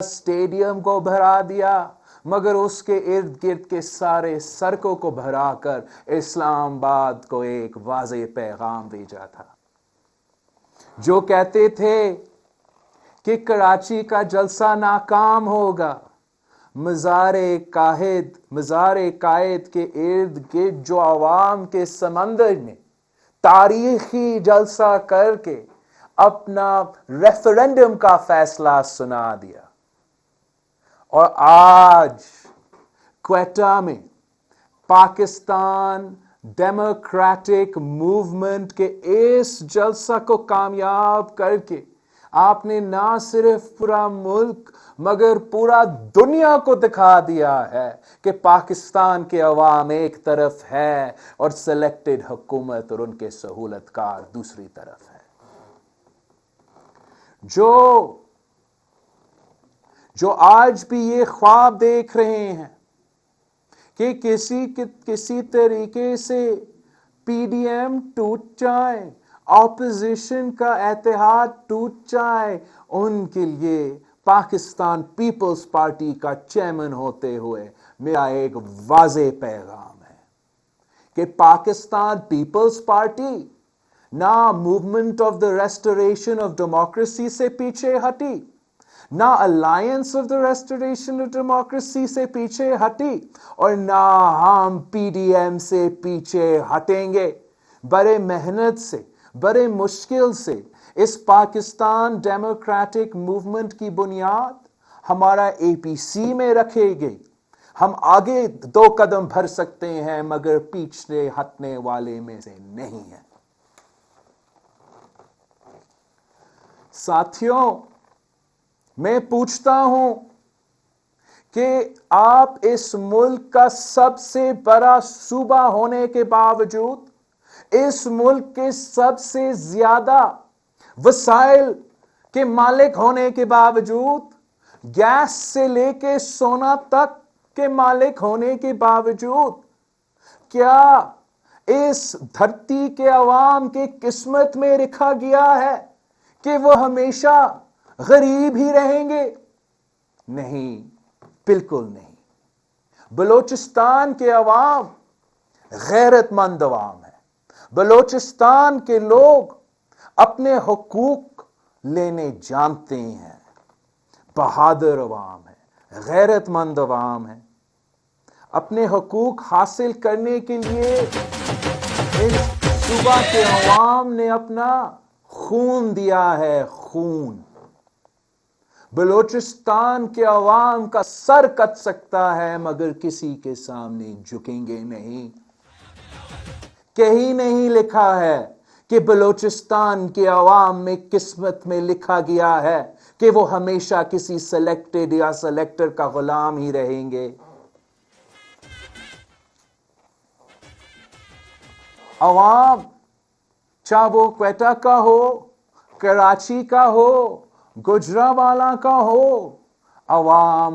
Stadium کو بھرا دیا مگر اس کے ارد گرد کے سارے سڑکوں کو بھرا کر اسلام آباد کو ایک واضح پیغام بھیجا تھا. جو کہتے تھے کہ کراچی کا جلسہ ناکام ہوگا، مزار قائد کے ارد گرد جو عوام کے سمندر نے تاریخی جلسہ کر کے اپنا ریفرنڈم کا فیصلہ سنا دیا، اور آج کوئٹہ میں پاکستان ڈیموکریٹک موومنٹ کے اس جلسہ کو کامیاب کر کے آپ نے نہ صرف پورا ملک مگر پورا دنیا کو دکھا دیا ہے کہ پاکستان کے عوام ایک طرف ہے اور سلیکٹڈ حکومت اور ان کے سہولت کار دوسری طرف ہے. جو آج بھی یہ خواب دیکھ رہے ہیں کہ کسی طریقے سے پی ڈی ایم ٹوٹ جائے، اپوزیشن کا اتحاد ٹوٹ جائے، ان کے لیے پاکستان پیپلز پارٹی کا چیئرمین ہوتے ہوئے میرا ایک واضح پیغام ہے کہ پاکستان پیپلز پارٹی نہ movement of the restoration of democracy سے پیچھے ہٹی، نہ alliance of the restoration of democracy سے پیچھے ہٹی، اور نہ ہم پی ڈی ایم سے پیچھے ہٹیں گے. بڑے محنت سے، بڑے مشکل سے اس پاکستان ڈیموکریٹک موومنٹ کی بنیاد ہمارا اے پی سی میں رکھے گئی. ہم آگے 2 قدم بڑھ سکتے ہیں مگر پیچھے ہٹنے والے میں سے نہیں ہیں. ساتھیوں، میں پوچھتا ہوں کہ آپ اس ملک کا سب سے بڑا صوبہ ہونے کے باوجود، اس ملک کے سب سے زیادہ وسائل کے مالک ہونے کے باوجود، گیس سے لے کے سونا تک کے مالک ہونے کے باوجود، کیا اس دھرتی کے عوام کی قسمت میں لکھا گیا ہے کہ وہ ہمیشہ غریب ہی رہیں گے؟ نہیں، بالکل نہیں. بلوچستان کے عوام غیرت مند عوام ہے. بلوچستان کے لوگ اپنے حقوق لینے جانتے ہیں. بہادر عوام ہے، غیرت مند عوام ہے. اپنے حقوق حاصل کرنے کے لیے اس صوبہ کے عوام نے اپنا خون دیا ہے، خون. بلوچستان کے عوام کا سر کٹ سکتا ہے مگر کسی کے سامنے جھکیں گے نہیں. کہیں نہیں لکھا ہے کہ بلوچستان کے عوام میں قسمت میں لکھا گیا ہے کہ وہ ہمیشہ کسی سلیکٹڈ یا سلیکٹر کا غلام ہی رہیں گے. عوام چاہے وہ کوئٹہ کا ہو، کراچی کا ہو، گجرانوالہ کا ہو، عوام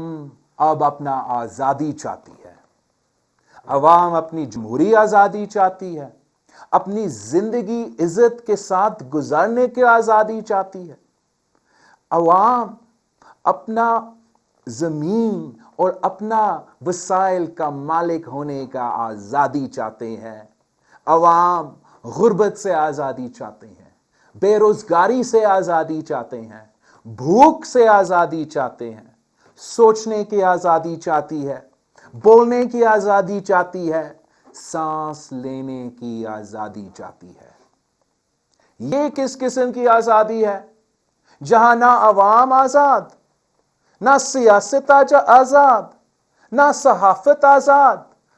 اب اپنا آزادی چاہتی ہے. عوام اپنی جمہوری آزادی چاہتی ہے، اپنی زندگی عزت کے ساتھ گزارنے کی آزادی چاہتی ہے. عوام اپنا زمین اور اپنا وسائل کا مالک ہونے کا آزادی چاہتے ہیں. عوام غربت سے آزادی چاہتے ہیں، بے روزگاری سے آزادی چاہتے ہیں، بھوک سے آزادی چاہتے ہیں، سوچنے کی آزادی چاہتی ہے، بولنے کی آزادی چاہتی ہے، سانس لینے کی آزادی چاہتی ہے. یہ کس قسم کی آزادی ہے جہاں نہ عوام آزاد، نہ سیاست آزاد، نہ صحافت آزاد،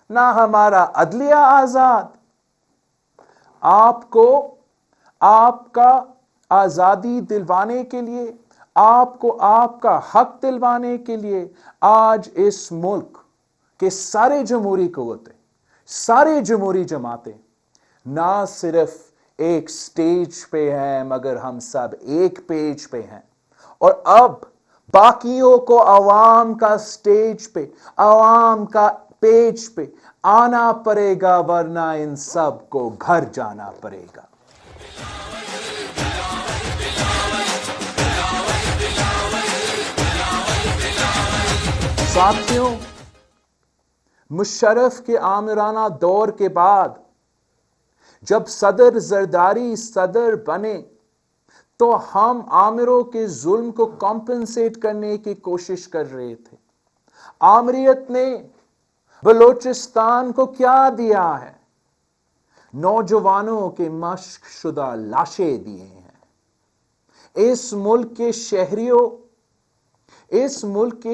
نہ ہمارا عدلیہ آزاد؟ آپ کو آپ کا آزادی دلوانے کے لیے، آپ کو آپ کا حق دلوانے کے لیے آج اس ملک کے سارے جمہوری قوتیں، سارے جمہوری جماعتیں نہ صرف ایک سٹیج پہ ہیں مگر ہم سب ایک پیج پہ ہیں. اور اب باقیوں کو عوام کا سٹیج پہ، عوام کا پیج پہ آنا پڑے گا ورنہ ان سب کو گھر جانا پڑے گا. ساتھیوں، مشرف کے آمرانہ دور کے بعد جب صدر زرداری صدر بنے تو ہم آمروں کے ظلم کو کمپنسیٹ کرنے کی کوشش کر رہے تھے. آمریت نے بلوچستان کو کیا دیا ہے؟ نوجوانوں کے مشق شدہ لاشیں دیے ہیں. اس ملک کے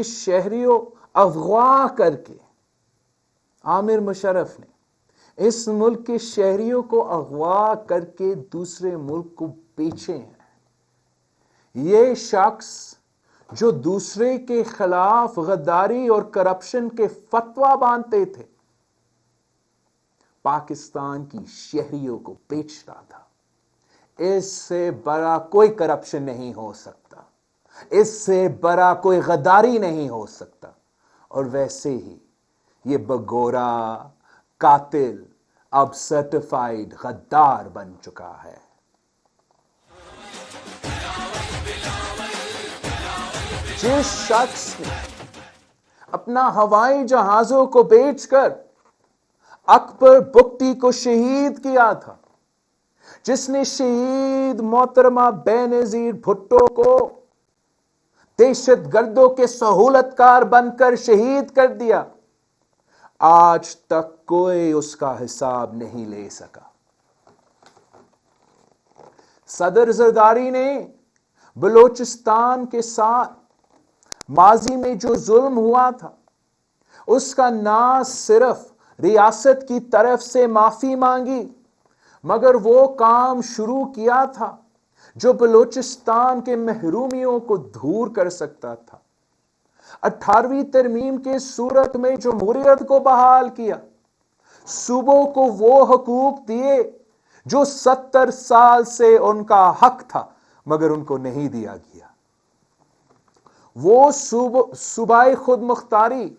شہریوں اغوا کر کے عامر مشرف نے اس ملک کے شہریوں کو اغوا کر کے دوسرے ملک کو بیچے ہیں. یہ شخص جو دوسرے کے خلاف غداری اور کرپشن کے فتویٰ باندھتے تھے، پاکستان کی شہریوں کو بیچ رہا تھا. اس سے بڑا کوئی کرپشن نہیں ہو سکتا، اس سے بڑا کوئی غداری نہیں ہو سکتا. اور ویسے ہی یہ بگورا قاتل اب سرٹیفائیڈ غدار بن چکا ہے. جس شخص نے اپنا ہوائی جہازوں کو بیچ کر اکبر بگٹی کو شہید کیا تھا، جس نے شہید محترمہ بے نظیر بھٹو کو دہشت گردوں کے سہولت کار بن کر شہید کر دیا، آج تک کوئی اس کا حساب نہیں لے سکا. صدر زرداری نے بلوچستان کے ساتھ ماضی میں جو ظلم ہوا تھا اس کا نہ صرف ریاست کی طرف سے معافی مانگی، مگر وہ کام شروع کیا تھا جو بلوچستان کے محرومیوں کو دور کر سکتا تھا. 18ویں ترمیم کے صورت میں جمہوریت کو بحال کیا، صوبوں کو وہ حقوق دیے جو 70 سال سے ان کا حق تھا مگر ان کو نہیں دیا گیا. وہ صوبائی خود مختاری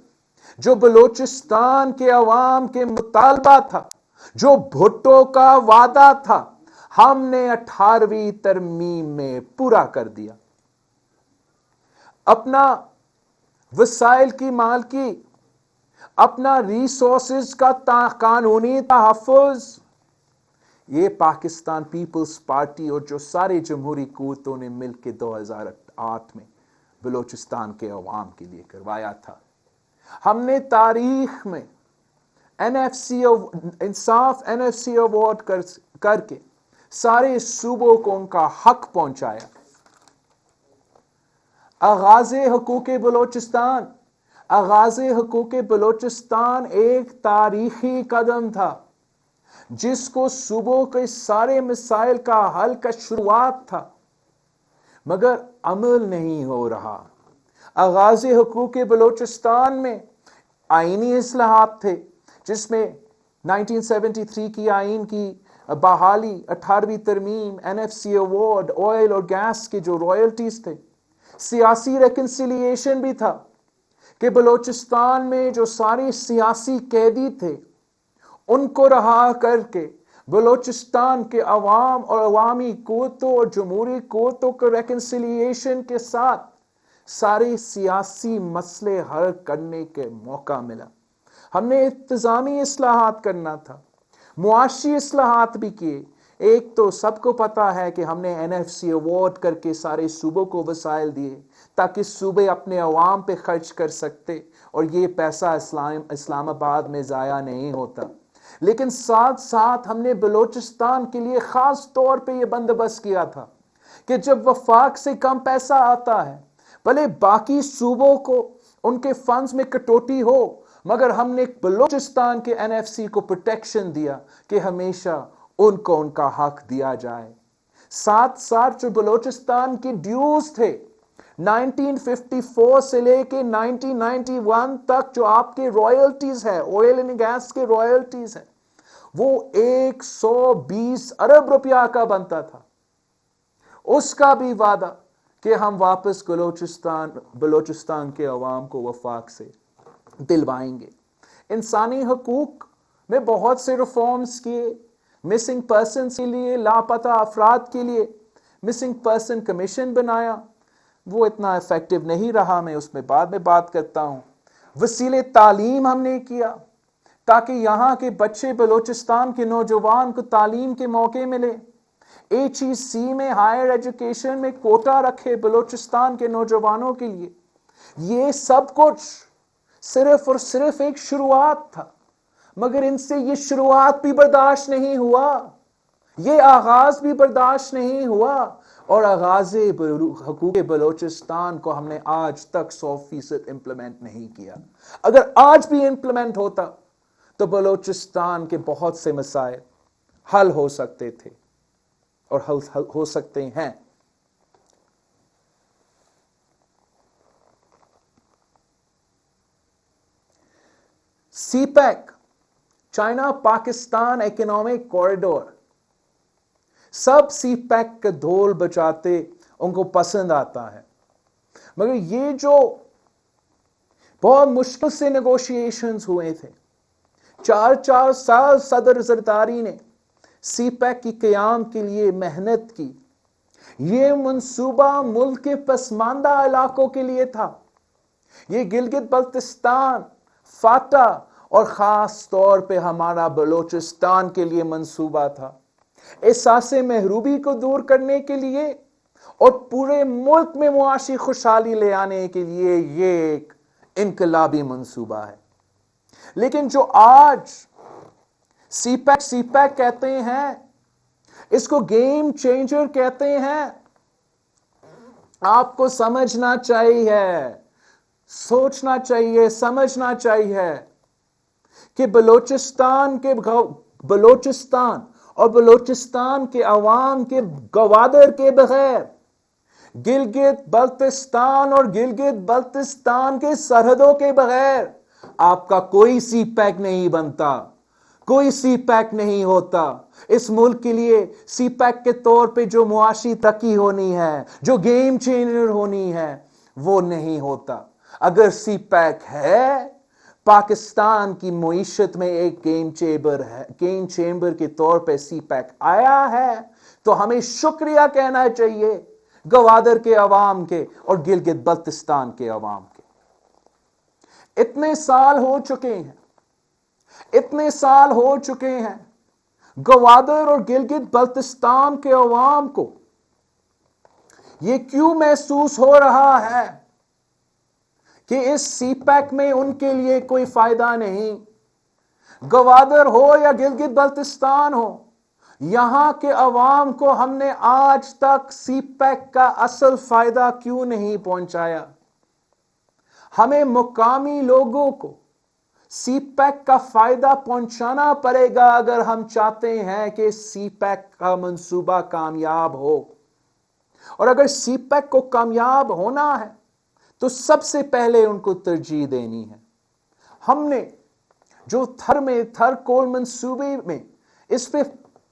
جو بلوچستان کے عوام کے مطالبہ تھا، جو بھٹو کا وعدہ تھا، ہم نے 18ویں ترمیم میں پورا کر دیا. اپنا وسائل کی مالکی، اپنا ریسورسز کا قانونی تحفظ، یہ پاکستان پیپلز پارٹی اور جو سارے جمہوری قوتوں نے مل کے 2008 میں بلوچستان کے عوام کے لیے کروایا تھا. ہم نے تاریخ میں انصاف NFC ایوارڈ کر کے سارے صوبوں کو ان کا حق پہنچایا. آغاز حقوق بلوچستان ایک تاریخی قدم تھا جس کو صوبوں کے سارے مسائل کا حل کا شروعات تھا، مگر عمل نہیں ہو رہا. آغاز حقوق بلوچستان میں آئینی اصلاحات تھے جس میں 1973 کی آئین کی بحالی، 18ویں ترمیم، NFC ایوارڈ، آئل اور گیس کے جو رائلٹیز تھے، سیاسی ریکنسیلیشن بھی تھا کہ بلوچستان میں جو سارے سیاسی قیدی تھے ان کو رہا کر کے بلوچستان کے عوام اور عوامی قوتوں اور جمہوری قوتوں کے ریکنسیلیشن کے ساتھ سارے سیاسی مسئلے حل کرنے کے موقع ملا. ہم نے انتظامی اصلاحات کرنا تھا، معاشی اصلاحات بھی کیے. ایک تو سب کو پتا ہے کہ ہم نے NFC ایوارڈ کر کے سارے صوبوں کو وسائل دیے تاکہ صوبے اپنے عوام پہ خرچ کر سکتے اور یہ پیسہ اسلام آباد میں ضائع نہیں ہوتا. لیکن ساتھ ساتھ ہم نے بلوچستان کے لیے خاص طور پہ یہ بندوبست کیا تھا کہ جب وفاق سے کم پیسہ آتا ہے، بھلے باقی صوبوں کو ان کے فنڈز میں کٹوتی ہو، مگر ہم نے بلوچستان کے NFC کو پروٹیکشن دیا کہ ہمیشہ ان کو ان کا حق دیا جائے. ساتھ ساتھ جو بلوچستان کی ڈیوز تھے 1954 سے لے کے 1991 تک جو آپ کے رائلٹیز ہے، آئل اینڈ گیس کے رائلٹیز ہیں، وہ 120 ارب روپیہ کا بنتا تھا. اس کا بھی وعدہ کہ ہم واپس بلوچستان کے عوام کو وفاق سے دلوائیں گے. انسانی حقوق میں بہت سے ریفارمز کیے. مسنگ پرسنز کے لیے، لاپتہ افراد کے لیے مسنگ پرسن کمیشن بنایا، وہ اتنا افیکٹو نہیں رہا، میں اس میں بعد میں بات کرتا ہوں. وسیلے تعلیم ہم نے کیا تاکہ یہاں کے بچے بلوچستان کے نوجوان کو تعلیم کے موقع ملے. HEC میں ہائر ایجوکیشن میں کوٹا رکھے بلوچستان کے نوجوانوں کے لیے. یہ سب کچھ صرف اور صرف ایک شروعات تھا، مگر ان سے یہ شروعات بھی برداشت نہیں ہوا، یہ آغاز بھی برداشت نہیں ہوا، اور آغاز حقوق بلوچستان کو ہم نے آج تک 100% امپلیمنٹ نہیں کیا. اگر آج بھی امپلیمنٹ ہوتا تو بلوچستان کے بہت سے مسائل حل ہو سکتے تھے اور حل ہو سکتے ہیں. CPEC, China Pakistan economic corridor, سب سی پیک کا دھول بجاتے ان کو پسند آتا ہے، مگر یہ جو بہت مشکل سے نیگوشیشنز ہوئے تھے، 4 سال صدر زرداری نے سی پیک کی قیام کے لیے محنت کی. یہ منصوبہ ملک کے پسماندہ علاقوں کے لیے تھا. یہ گلگت بلتستان، فاٹا اور خاص طور پہ ہمارا بلوچستان کے لیے منصوبہ تھا. احساس محرومی کو دور کرنے کے لیے اور پورے ملک میں معاشی خوشحالی لے آنے کے لیے یہ ایک انقلابی منصوبہ ہے. لیکن جو آج سی پیک کہتے ہیں، اس کو گیم چینجر کہتے ہیں، آپ کو سمجھنا چاہیے، سوچنا چاہیے، سمجھنا چاہیے کہ بلوچستان اور بلوچستان کے عوام کے گوادر کے بغیر گلگت بلتستان اور گلگت بلتستان کے سرحدوں کے بغیر آپ کا کوئی سی پیک نہیں بنتا، کوئی سی پیک نہیں ہوتا. اس ملک کے لیے سی پیک کے طور پہ جو معاشی ترقی ہونی ہے، جو گیم چینجر ہونی ہے، وہ نہیں ہوتا. اگر سی پیک ہے، پاکستان کی معیشت میں ایک گیم چیمبر کے طور پہ سی پیک آیا ہے، تو ہمیں شکریہ کہنا چاہیے گوادر کے عوام کے اور گلگت بلتستان کے عوام کے. اتنے سال ہو چکے ہیں گوادر اور گلگت بلتستان کے عوام کو یہ کیوں محسوس ہو رہا ہے کہ اس سی پیک میں ان کے لیے کوئی فائدہ نہیں؟ گوادر ہو یا گلگت بلتستان ہو، یہاں کے عوام کو ہم نے آج تک سی پیک کا اصل فائدہ کیوں نہیں پہنچایا؟ ہمیں مقامی لوگوں کو سی پیک کا فائدہ پہنچانا پڑے گا اگر ہم چاہتے ہیں کہ سی پیک کا منصوبہ کامیاب ہو. اور اگر سی پیک کو کامیاب ہونا ہے تو سب سے پہلے ان کو ترجیح دینی ہے. ہم نے جو تھر کول منصوبے میں اس پہ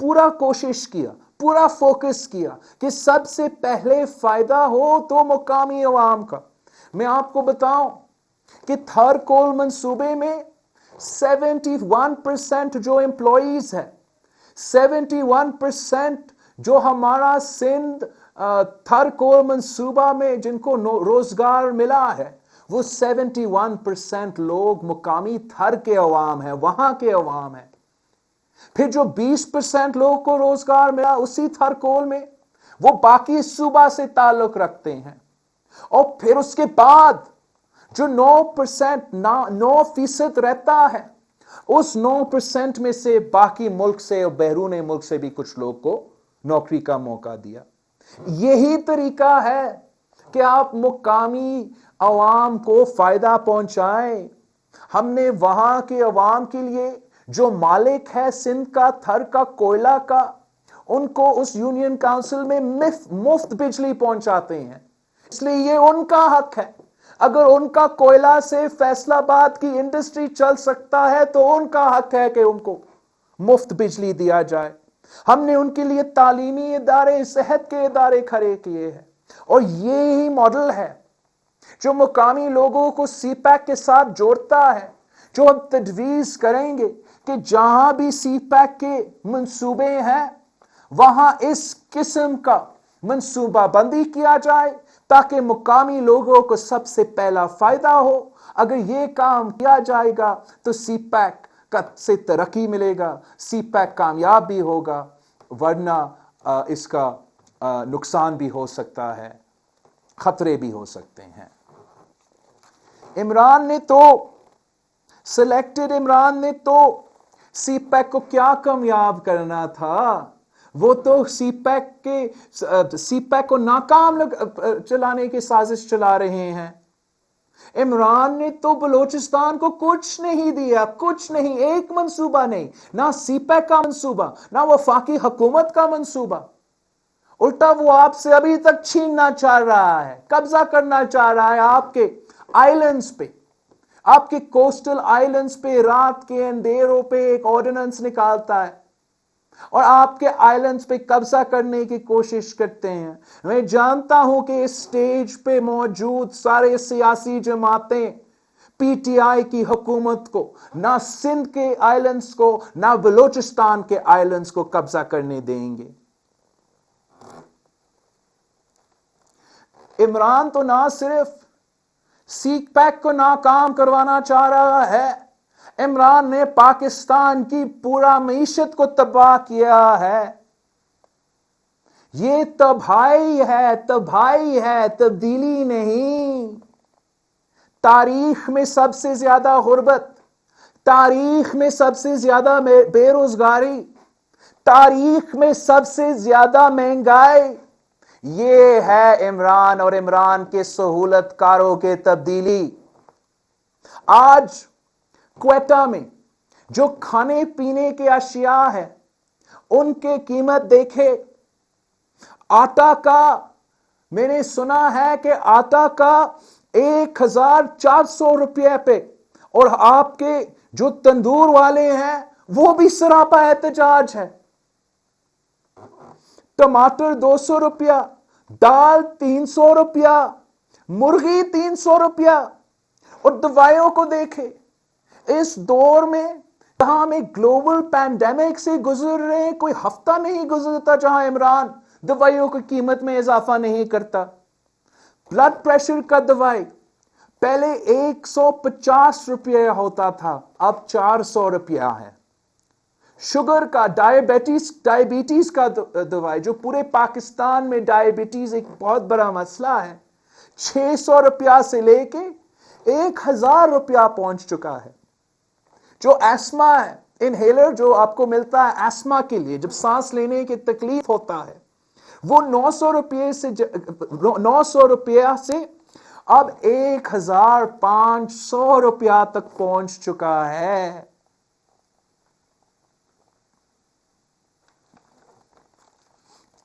پورا کوشش کیا، پورا فوکس کیا کہ سب سے پہلے فائدہ ہو تو مقامی عوام کا. میں آپ کو بتاؤں کہ تھر کول منصوبے میں 71% جو امپلائیز ہے، 71% جو ہمارا سندھ تھر کول منصوبہ میں جن کو روزگار ملا ہے، وہ 71% لوگ مقامی تھر کے عوام ہیں، وہاں کے عوام ہیں. پھر جو 20% لوگ کو روزگار ملا اسی تھر کول میں، وہ باقی صوبہ سے تعلق رکھتے ہیں. اور پھر اس کے بعد جو 9% رہتا ہے، اس 9% میں سے باقی ملک سے اور بیرون ملک سے بھی کچھ لوگ کو نوکری کا موقع دیا. یہی طریقہ ہے کہ آپ مقامی عوام کو فائدہ پہنچائیں. ہم نے وہاں کے عوام کے لیے جو مالک ہے سندھ کا، تھر کا، کوئلہ کا، ان کو اس یونین کاؤنسل میں مفت بجلی پہنچاتے ہیں، اس لیے یہ ان کا حق ہے. اگر ان کا کوئلہ سے فیصل آباد کی انڈسٹری چل سکتا ہے تو ان کا حق ہے کہ ان کو مفت بجلی دیا جائے. ہم نے ان کے لیے تعلیمی ادارے، صحت کے ادارے کھڑے کیے ہیں. اور یہی ماڈل ہے جو مقامی لوگوں کو سی پیک کے ساتھ جوڑتا ہے، جو ہم تجویز کریں گے کہ جہاں بھی سی پیک کے منصوبے ہیں وہاں اس قسم کا منصوبہ بندی کیا جائے تاکہ مقامی لوگوں کو سب سے پہلا فائدہ ہو. اگر یہ کام کیا جائے گا تو سی پیک سے ترقی ملے گا، سی پیک کامیاب بھی ہوگا، ورنہ اس کا نقصان بھی ہو سکتا ہے، خطرے بھی ہو سکتے ہیں. عمران نے تو سی پیک کو کیا کامیاب کرنا تھا؟ وہ تو سی پیک کو ناکام چلانے کی سازش چلا رہے ہیں. عمران نے تو بلوچستان کو کچھ نہیں دیا، کچھ نہیں، ایک منصوبہ نہیں، نہ سی پیک کا منصوبہ، نہ وفاقی حکومت کا منصوبہ. الٹا وہ آپ سے ابھی تک چھیننا چاہ رہا ہے، قبضہ کرنا چاہ رہا ہے آپ کے آئیلینڈز پہ، آپ کے کوسٹل آئیلینڈز پہ. رات کے اندھیروں پہ ایک آرڈیننس نکالتا ہے اور آپ کے آئیلینڈز پہ قبضہ کرنے کی کوشش کرتے ہیں. میں جانتا ہوں کہ اس سٹیج پہ موجود سارے سیاسی جماعتیں پی ٹی آئی کی حکومت کو نہ سندھ کے آئیلینڈز کو نہ بلوچستان کے آئیلینڈز کو قبضہ کرنے دیں گے. عمران تو نہ صرف سی پیک کو ناکام کروانا چاہ رہا ہے، عمران نے پاکستان کی پورا معیشت کو تباہ کیا ہے. یہ تباہی ہے، تبدیلی نہیں. تاریخ میں سب سے زیادہ غربت، تاریخ میں سب سے زیادہ بے روزگاری، تاریخ میں سب سے زیادہ مہنگائی، یہ ہے عمران اور عمران کے سہولت کاروں کے تبدیلی. آج کوئٹہ میں جو کھانے پینے کے اشیاء ہیں ان کے قیمت دیکھے. آٹا کا میں نے سنا ہے کہ آٹا کا 1400 روپے پہ، اور آپ کے جو تندور والے ہیں وہ بھی سراپا احتجاج ہے. ٹماٹر 200 روپیہ، دال 300 روپیہ، مرغی 300 روپیہ. اور دوائیوں کو دیکھیں، اس دور میں جہاں ہم ایک گلوبل پینڈیمک سے گزر رہے ہیں، کوئی ہفتہ نہیں گزرتا جہاں عمران دوائیوں کی قیمت میں اضافہ نہیں کرتا. بلڈ پریشر کا دوائی پہلے 150 روپیہ ہوتا تھا، اب 400 روپیہ ہے. شوگر کا، ڈائیبیٹیز کا دوائی، جو پورے پاکستان میں ڈائیبیٹیز ایک بہت بڑا مسئلہ ہے، 600 روپیہ سے لے کے 1000 روپیہ پہنچ چکا ہے. جو ایسما ہے، انہیلر جو آپ کو ملتا ہے ایسما کے لیے جب سانس لینے کی تکلیف ہوتا ہے، وہ 900 روپیہ سے اب 1500 روپیہ تک پہنچ چکا ہے.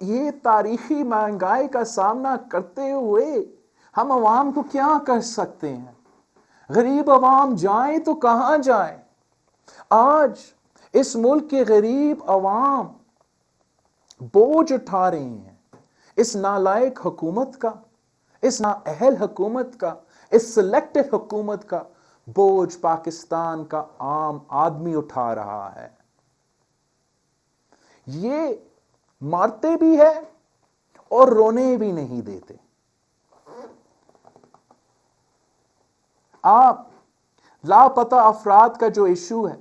یہ تاریخی مہنگائی کا سامنا کرتے ہوئے ہم عوام کو کیا کر سکتے ہیں؟ غریب عوام جائیں تو کہاں جائیں؟ آج اس ملک کے غریب عوام بوجھ اٹھا رہے ہیں اس نالائق حکومت کا، اس نااہل حکومت کا، اس سلیکٹو حکومت کا. بوجھ پاکستان کا عام آدمی اٹھا رہا ہے. یہ مارتے بھی ہے اور رونے بھی نہیں دیتے. آپ لاپتہ افراد کا جو ایشو ہے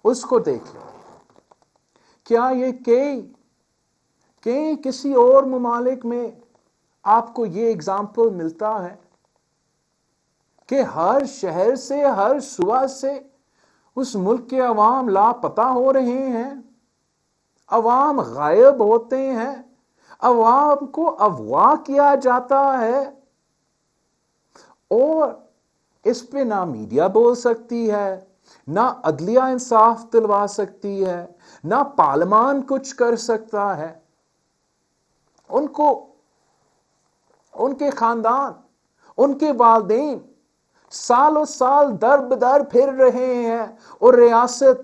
اس کو دیکھ لیں. کیا یہ کسی اور ممالک میں آپ کو یہ اگزامپل ملتا ہے کہ ہر شہر سے، ہر صوبہ سے اس ملک کے عوام لاپتہ ہو رہے ہیں، عوام غائب ہوتے ہیں، عوام کو اغوا کیا جاتا ہے، اور اس پہ نہ میڈیا بول سکتی ہے، نہ عدلیہ انصاف دلوا سکتی ہے، نہ پارلیمان کچھ کر سکتا ہے. ان کے خاندان، ان کے والدین سالوں سال در بدر پھر رہے ہیں اور ریاست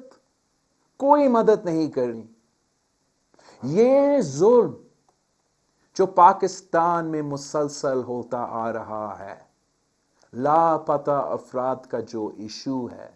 کوئی مدد نہیں کر رہی. یہ ظلم جو پاکستان میں مسلسل ہوتا آ رہا ہے، لاپتہ افراد کا جو ایشو ہے،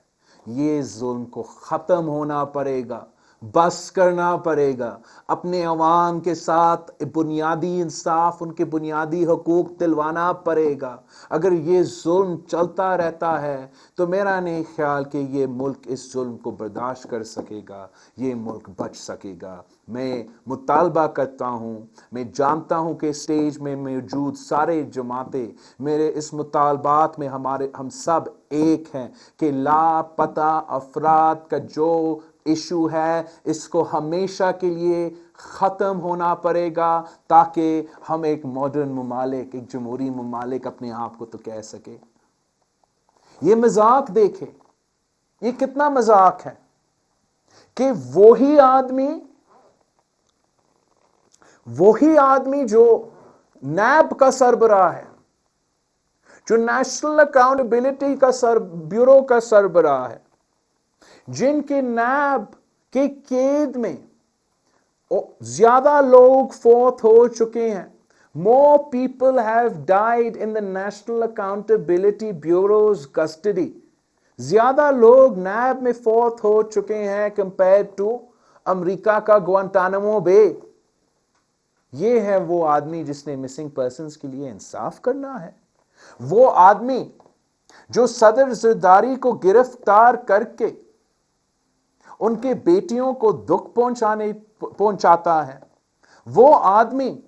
یہ ظلم کو ختم ہونا پڑے گا. بس کرنا پڑے گا، اپنے عوام کے ساتھ بنیادی انصاف، ان کے بنیادی حقوق دلوانا پڑے گا۔ اگر یہ ظلم چلتا رہتا ہے تو میرا نہیں خیال کہ یہ ملک اس ظلم کو برداشت کر سکے گا، یہ ملک بچ سکے گا۔ میں مطالبہ کرتا ہوں، میں جانتا ہوں کہ اسٹیج میں موجود سارے جماعتیں میرے اس مطالبات میں ہم سب ایک ہیں کہ لاپتہ افراد کا جو ایشو ہے اس کو ہمیشہ کے لیے ختم ہونا پڑے گا، تاکہ ہم ایک ماڈرن ممالک، ایک جمہوری ممالک اپنے آپ کو تو کہہ سکے۔ یہ مذاق دیکھے، یہ کتنا مذاق ہے کہ وہی آدمی جو نیب کا سربراہ ہے، جو نیشنل اکاؤنٹیبلٹی کا بیورو کا سربراہ ہے، جن کے نیب کے قید میں زیادہ لوگ فوت ہو چکے ہیں، more people have died in the National Accountability Bureau's custody، زیادہ لوگ نیب میں فوت ہو چکے ہیں compared to امریکہ کا گوانٹانامو بے۔ یہ ہے وہ آدمی جس نے مسنگ پرسنز کے لیے انصاف کرنا ہے، وہ آدمی جو صدر زرداری کو گرفتار کر کے ان کے بیٹیوں کو دکھ پہنچاتا ہے، وہ آدمی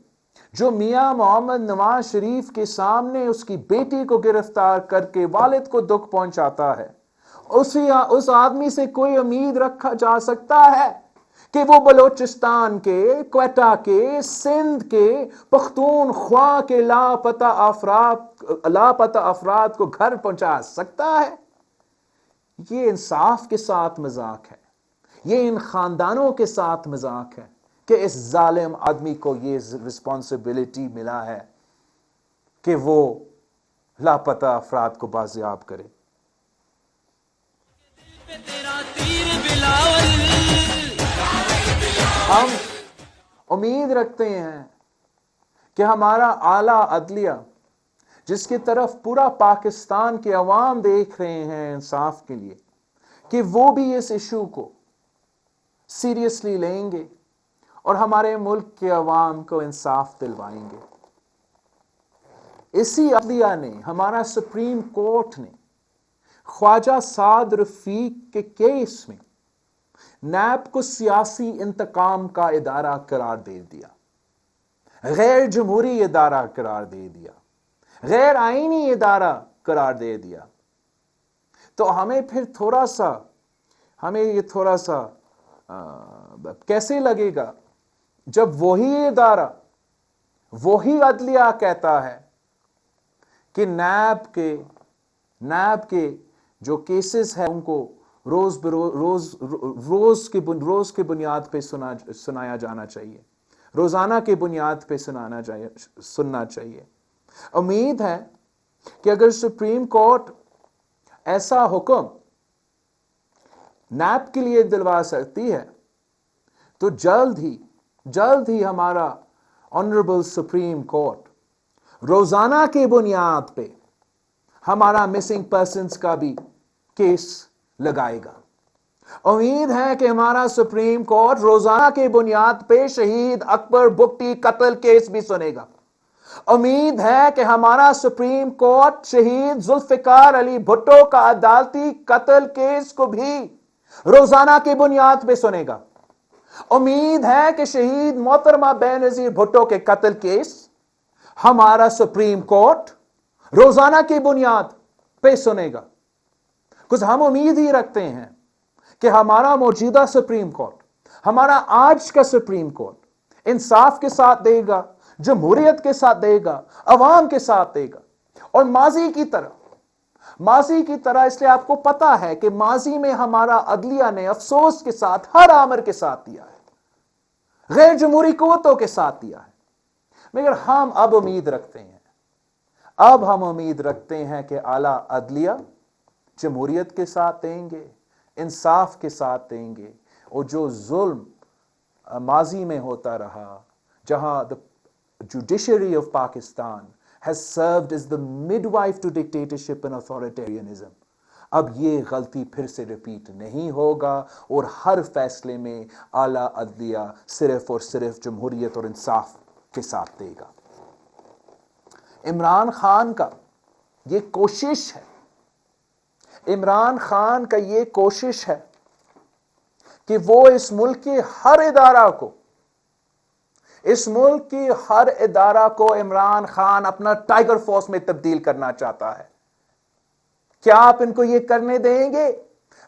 جو میاں محمد نواز شریف کے سامنے اس کی بیٹی کو گرفتار کر کے والد کو دکھ پہنچاتا ہے، اس آدمی سے کوئی امید رکھا جا سکتا ہے کہ وہ بلوچستان کے، کوئٹہ کے، سندھ کے، پختونخوا کے لاپتہ افراد کو گھر پہنچا سکتا ہے؟ یہ انصاف کے ساتھ مذاق ہے، یہ ان خاندانوں کے ساتھ مذاق ہے کہ اس ظالم آدمی کو یہ رسپانسبلٹی ملا ہے کہ وہ لاپتہ افراد کو بازیاب کرے۔ ہم امید رکھتے ہیں کہ ہمارا اعلیٰ عدلیہ، جس کی طرف پورا پاکستان کے عوام دیکھ رہے ہیں انصاف کے لیے، کہ وہ بھی اس ایشو کو سیریسلی لیں گے اور ہمارے ملک کے عوام کو انصاف دلوائیں گے۔ اسی عدلیہ نے، ہمارا سپریم کورٹ نے خواجہ سعد رفیق کے کیس میں نیب کو سیاسی انتقام کا ادارہ قرار دے دیا، غیر جمہوری ادارہ قرار دے دیا، غیر آئینی ادارہ قرار دے دیا۔ تو ہمیں پھر یہ تھوڑا سا کیسے لگے گا جب وہی ادارہ، وہی عدلیہ کہتا ہے کہ نیب کے جو کیسز ہیں ان کو روز کی بنیاد پہ سنایا جانا چاہیے، روزانہ کی بنیاد پہ سننا چاہیے۔ امید ہے کہ اگر سپریم کورٹ ایسا حکم نیب کے لیے دلوا سکتی ہے تو جلد ہی ہمارا آنریبل سپریم کورٹ روزانہ کی بنیاد پہ ہمارا مسنگ پرسنز کا بھی کیس لگائے گا۔ امید ہے کہ ہمارا سپریم کورٹ روزانہ کی بنیاد پہ شہید اکبر بگٹی قتل کیس بھی سنے گا۔ امید ہے کہ ہمارا سپریم کورٹ شہید ذوالفقار علی بھٹو کا عدالتی قتل کیس کو بھی روزانہ کی بنیاد پہ سنے گا۔ امید ہے کہ شہید محترمہ بے نظیر بھٹو کے قتل کیس ہمارا سپریم کورٹ روزانہ کی بنیاد پہ سنے گا۔ کچھ ہم امید ہی رکھتے ہیں کہ ہمارا موجودہ سپریم کورٹ، ہمارا آج کا سپریم کورٹ انصاف کے ساتھ دے گا، جمہوریت کے ساتھ دے گا، عوام کے ساتھ دے گا، اور ماضی کی طرح اس لیے آپ کو پتا ہے کہ ماضی میں ہمارا عدلیہ نے افسوس کے ساتھ ہر آمر کے ساتھ دیا ہے، غیر جمہوری قوتوں کے ساتھ دیا ہے، مگر ہم اب امید رکھتے ہیں کہ اعلیٰ عدلیہ جمہوریت کے ساتھ دیں گے، انصاف کے ساتھ دیں گے، اور جو ظلم ماضی میں ہوتا رہا، جہاں the judiciary of Pakistan has served as the midwife to dictatorship and authoritarianism، اب یہ غلطی پھر سے ریپیٹ نہیں ہوگا اور ہر فیصلے میں اعلیٰ عدلیہ صرف اور صرف جمہوریت اور انصاف کے ساتھ دے گا۔ عمران خان کا یہ کوشش ہے، عمران خان کا یہ کوشش ہے کہ وہ اس ملک کے ہر ادارہ کو، اس ملک کی ہر ادارہ کو عمران خان اپنا ٹائیگر فورس میں تبدیل کرنا چاہتا ہے۔ کیا آپ ان کو یہ کرنے دیں گے؟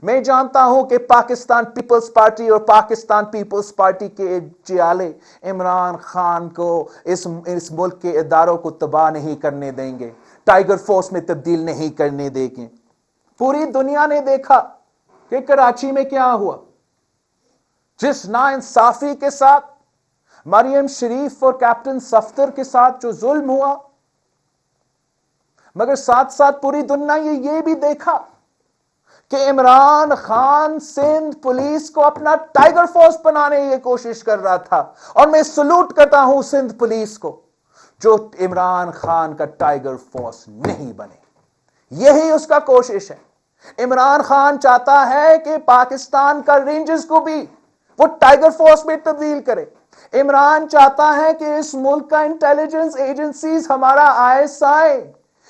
میں جانتا ہوں کہ پاکستان پیپلز پارٹی اور پاکستان پیپلز پارٹی کے جیالے عمران خان کو اس ملک کے اداروں کو تباہ نہیں کرنے دیں گے، ٹائیگر فورس میں تبدیل نہیں کرنے دیں گے۔ پوری دنیا نے دیکھا کہ کراچی میں کیا ہوا، جس ناانصافی کے ساتھ مریم شریف اور کیپٹن صفدر کے ساتھ جو ظلم ہوا، مگر ساتھ ساتھ پوری دنیا یہ بھی دیکھا کہ عمران خان سندھ پولیس کو اپنا ٹائیگر فورس بنانے کی کوشش کر رہا تھا، اور میں سلوٹ کرتا ہوں سندھ پولیس کو جو عمران خان کا ٹائیگر فورس نہیں بنے۔ یہی اس کا کوشش ہے۔ عمران خان چاہتا ہے کہ پاکستان کا رینجرز کو بھی وہ ٹائیگر فورس میں تبدیل کرے۔ عمران چاہتا ہے کہ اس ملک کا انٹیلیجنس ایجنسیز، ہمارا ISI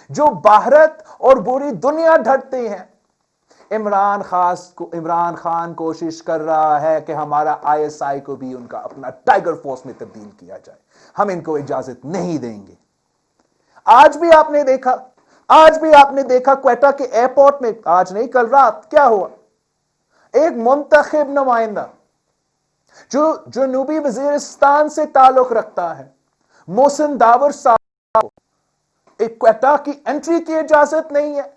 جو بھارت اور پوری دنیا ڈرتے ہیں، عمران خان کوشش کر رہا ہے کہ ہمارا ISI کو بھی ان کا اپنا ٹائیگر فورس میں تبدیل کیا جائے۔ ہم ان کو اجازت نہیں دیں گے۔ آج بھی آپ نے دیکھا کوئٹہ کے ایئرپورٹ میں، آج نہیں کل رات، کیا ہوا؟ ایک منتخب نمائندہ جو جنوبی وزیرستان سے تعلق رکھتا ہے، محسن داور صاحب کو ایک کوئٹہ کی انٹری کی اجازت نہیں ہے۔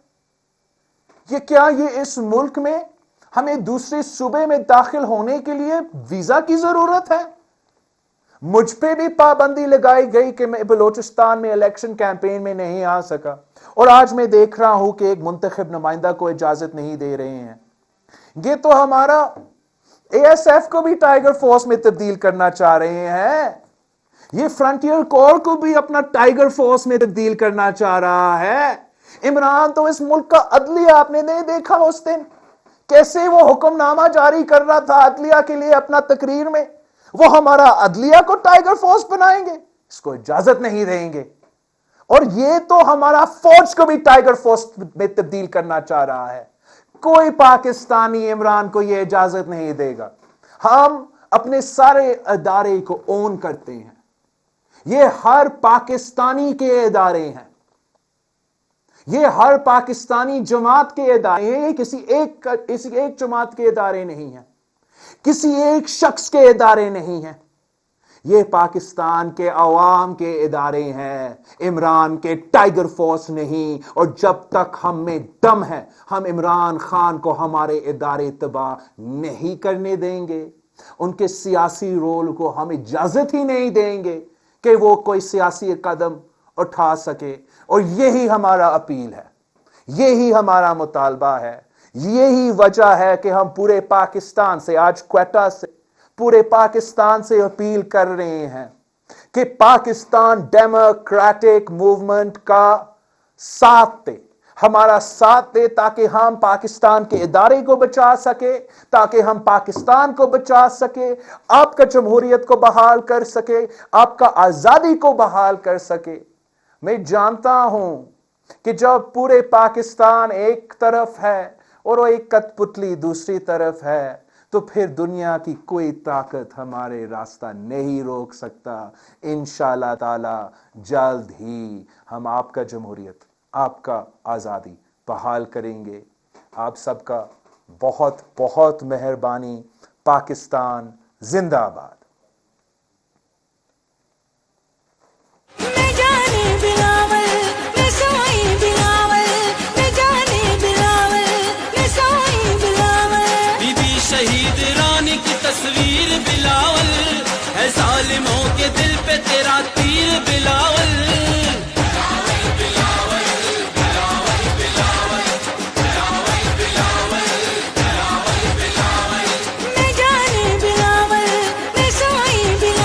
یہ اس ملک میں ہمیں دوسرے صوبے میں داخل ہونے کے لیے ویزا کی ضرورت ہے؟ مجھ پہ بھی پابندی لگائی گئی کہ میں بلوچستان میں الیکشن کیمپین میں نہیں آ سکا، اور آج میں دیکھ رہا ہوں کہ ایک منتخب نمائندہ کو اجازت نہیں دے رہے ہیں۔ یہ تو ہمارا ASF کو بھی ٹائیگر فورس میں تبدیل کرنا چاہ رہے ہیں۔ یہ فرنٹیئر کور کو بھی اپنا ٹائیگر فورس میں تبدیل کرنا چاہ رہا ہے۔ عمران تو اس ملک کا عدلیہ، آپ نے نہیں دیکھا اس دن کیسے وہ حکم نامہ جاری کر رہا تھا عدلیہ کے لیے اپنا تقریر میں، وہ ہمارا عدلیہ کو ٹائیگر فورس بنائیں گے، اس کو اجازت نہیں دیں گے۔ اور یہ تو ہمارا فوج کو بھی ٹائیگر فورس میں تبدیل کرنا چاہ رہا ہے۔ کوئی پاکستانی عمران کو یہ اجازت نہیں دے گا۔ ہم اپنے سارے ادارے کو اون کرتے ہیں، یہ ہر پاکستانی کے ادارے ہیں، یہ ہر پاکستانی جماعت کے ادارے ہیں، یہ کسی ایک جماعت کے ادارے نہیں ہیں، کسی ایک شخص کے ادارے نہیں ہیں، یہ پاکستان کے عوام کے ادارے ہیں، عمران کے ٹائیگر فورس نہیں۔ اور جب تک ہم میں دم ہے، ہم عمران خان کو ہمارے ادارے تباہ نہیں کرنے دیں گے۔ ان کے سیاسی رول کو ہم اجازت ہی نہیں دیں گے کہ وہ کوئی سیاسی قدم اٹھا سکے۔ اور یہی ہمارا اپیل ہے، یہی ہمارا مطالبہ ہے، یہی وجہ ہے کہ ہم پورے پاکستان سے، آج کوئٹہ سے پورے پاکستان سے اپیل کر رہے ہیں کہ پاکستان ڈیموکریٹک موومنٹ کا ساتھ دے، ہمارا ساتھ دے، تاکہ ہم پاکستان کے ادارے کو بچا سکے، تاکہ ہم پاکستان کو بچا سکے، آپ کا جمہوریت کو بحال کر سکے، آپ کا آزادی کو بحال کر سکے۔ میں جانتا ہوں کہ جب پورے پاکستان ایک طرف ہے اور وہ ایک کٹ پتلی دوسری طرف ہے، تو پھر دنیا کی کوئی طاقت ہمارے راستہ نہیں روک سکتا۔ انشاءاللہ تعالی جلد ہی ہم آپ کا جمہوریت، آپ کا آزادی بحال کریں گے۔ آپ سب کا بہت بہت مہربانی۔ پاکستان زندہ آباد۔ شہید رانی کی تصویر بلاول